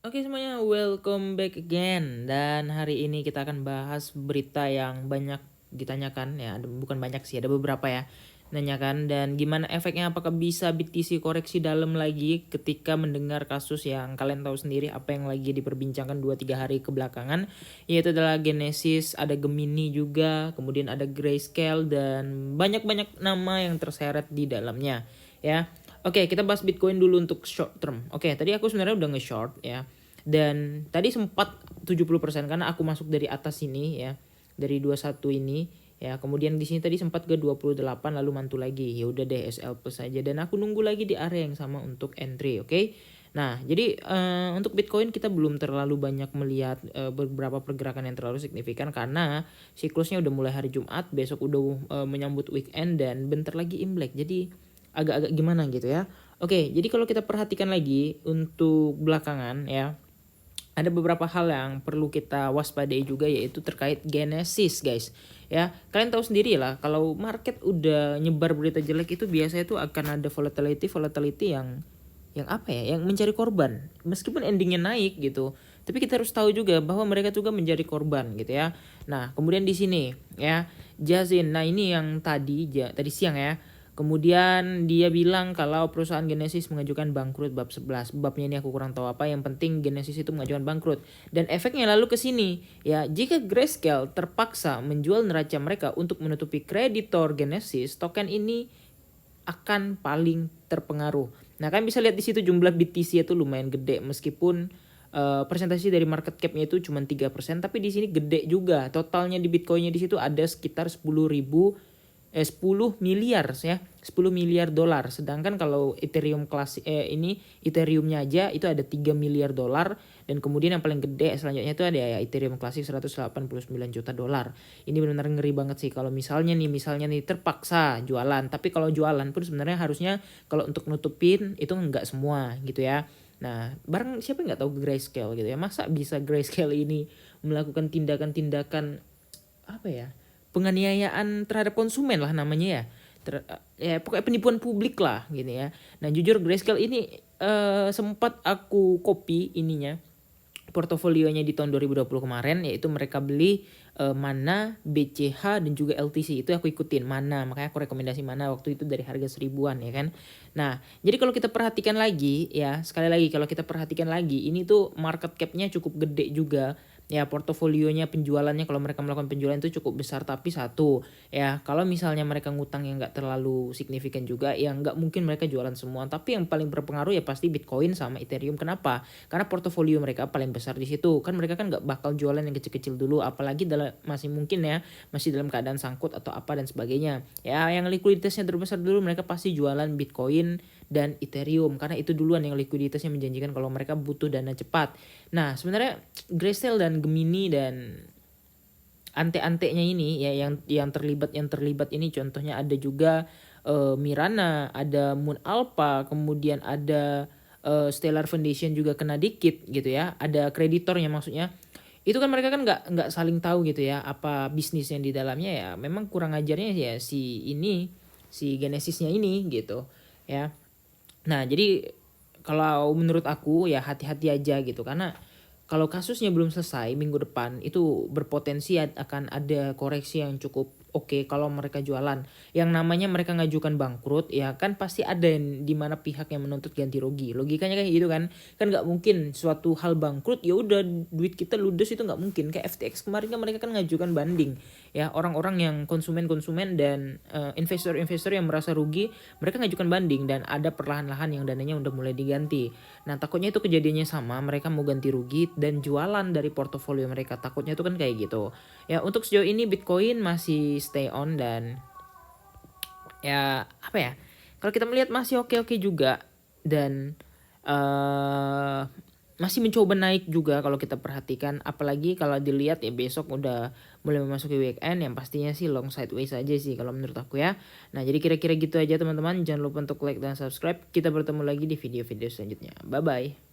Oke semuanya, welcome back again. Dan hari ini kita akan bahas berita yang banyak ditanyakan ya, bukan banyak sih, ada beberapa ya nanyakan. Dan gimana efeknya, apakah bisa BTC koreksi dalam lagi ketika mendengar kasus yang kalian tahu sendiri apa yang lagi diperbincangkan 2-3 hari kebelakangan, yaitu adalah Genesis, ada Gemini juga, kemudian ada Grayscale, dan banyak-banyak nama yang terseret di dalamnya ya. Oke, kita bahas Bitcoin dulu untuk short term. Oke, tadi aku sebenarnya udah nge-short ya. Dan tadi sempat 70% karena aku masuk dari atas sini ya. Dari 21 ini ya. Kemudian di sini tadi sempat ke 28 lalu mantul lagi. Ya udah deh, SL plus aja, dan aku nunggu lagi di area yang sama untuk entry, oke? Nah, jadi untuk Bitcoin kita belum terlalu banyak melihat beberapa pergerakan yang terlalu signifikan karena siklusnya udah mulai hari Jumat, besok udah menyambut weekend dan bentar lagi Imlek. Jadi agak-agak gimana gitu ya. Oke, jadi kalau kita perhatikan lagi untuk belakangan ya, ada beberapa hal yang perlu kita waspadai juga, yaitu terkait Genesis guys ya. Kalian tahu sendiri lah, kalau market udah nyebar berita jelek itu biasanya tuh akan ada volatility yang apa ya, yang mencari korban meskipun endingnya naik gitu. Tapi kita harus tahu juga bahwa mereka juga menjadi korban gitu ya. Nah kemudian di sini ya, Jazin, nah ini yang tadi siang ya. Kemudian dia bilang kalau perusahaan Genesis mengajukan bangkrut bab 11. Babnya ini aku kurang tahu apa, yang penting Genesis itu mengajukan bangkrut. Dan efeknya lalu ke sini ya, jika Grayscale terpaksa menjual neraca mereka untuk menutupi kreditor Genesis, token ini akan paling terpengaruh. Nah, kalian bisa lihat di situ jumlah BTC itu lumayan gede, meskipun presentasi dari market cap-nya itu cuma 3%, tapi di sini gede juga. Totalnya di Bitcoin-nya di situ ada sekitar 10 miliar ya, 10 miliar dolar. Sedangkan kalau Ethereum klasik ini Ethereum-nya aja itu ada 3 miliar dolar, dan kemudian yang paling gede selanjutnya itu ada ya Ethereum klasik 189 juta dolar. Ini benar-benar ngeri banget sih kalau misalnya nih terpaksa jualan. Tapi kalau jualan pun sebenarnya harusnya kalau untuk nutupin itu enggak semua gitu ya. Nah, barang siapa yang nggak tahu Grayscale gitu ya. Masa bisa Grayscale ini melakukan tindakan-tindakan apa ya, penganiayaan terhadap konsumen lah namanya ya. Ya pokoknya penipuan publik lah gini ya. Nah jujur Grayscale ini sempat aku copy ininya, portofolionya di tahun 2020 kemarin, yaitu mereka beli Mana, BCH, dan juga LTC. Itu aku ikutin Mana, makanya aku rekomendasi Mana waktu itu dari harga 1000-an ya kan. Nah jadi kalau kita perhatikan lagi ya, sekali lagi kalau kita perhatikan lagi, ini tuh market cap-nya cukup gede juga ya. Portofolionya, penjualannya, kalau mereka melakukan penjualan itu cukup besar. Tapi satu ya, kalau misalnya mereka ngutang yang nggak terlalu signifikan juga ya, nggak mungkin mereka jualan semua. Tapi yang paling berpengaruh ya pasti Bitcoin sama Ethereum. Kenapa? Karena portofolio mereka paling besar di situ kan. Mereka kan nggak bakal jualan yang kecil-kecil dulu, apalagi masih mungkin ya, masih dalam keadaan sangkut atau apa dan sebagainya ya. Yang likuiditasnya terbesar dulu mereka pasti jualan Bitcoin dan Ethereum, karena itu duluan yang likuiditasnya menjanjikan kalau mereka butuh dana cepat. Nah sebenarnya Grayscale dan Gemini dan ante-antenya ini ya, yang terlibat ini contohnya ada juga Mirana, ada Moon Alpha, kemudian ada Stellar Foundation juga kena dikit gitu ya. Ada kreditornya maksudnya. Itu kan mereka kan nggak saling tahu gitu ya apa bisnis yang di dalamnya ya. Memang kurang ajarnya ya si Genesisnya ini gitu ya. Nah, jadi kalau menurut aku ya hati-hati aja gitu, karena kalau kasusnya belum selesai minggu depan itu berpotensi akan ada koreksi yang cukup oke kalau mereka jualan. Yang namanya mereka ngajukan bangkrut ya kan, pasti ada yang dimana pihak yang menuntut ganti rugi. Logikanya kayak gitu kan. Kan nggak mungkin suatu hal bangkrut ya udah duit kita ludes, itu nggak mungkin. Kayak FTX kemarin kan mereka kan ngajukan banding ya, orang-orang yang konsumen dan investor-investor yang merasa rugi, mereka ngajukan banding dan ada perlahan-lahan yang dananya udah mulai diganti. Nah takutnya itu kejadiannya sama, mereka mau ganti rugi dan jualan dari portofolio mereka, takutnya itu kan kayak gitu ya. Untuk sejauh ini Bitcoin masih stay on, dan ya apa ya, kalau kita melihat masih oke-oke juga, dan masih mencoba naik juga kalau kita perhatikan. Apalagi kalau dilihat ya besok udah mulai memasuki weekend, yang pastinya sih long sideways aja sih kalau menurut aku ya. Nah jadi kira-kira gitu aja teman-teman, jangan lupa untuk like dan subscribe. Kita bertemu lagi di video-video selanjutnya, bye bye.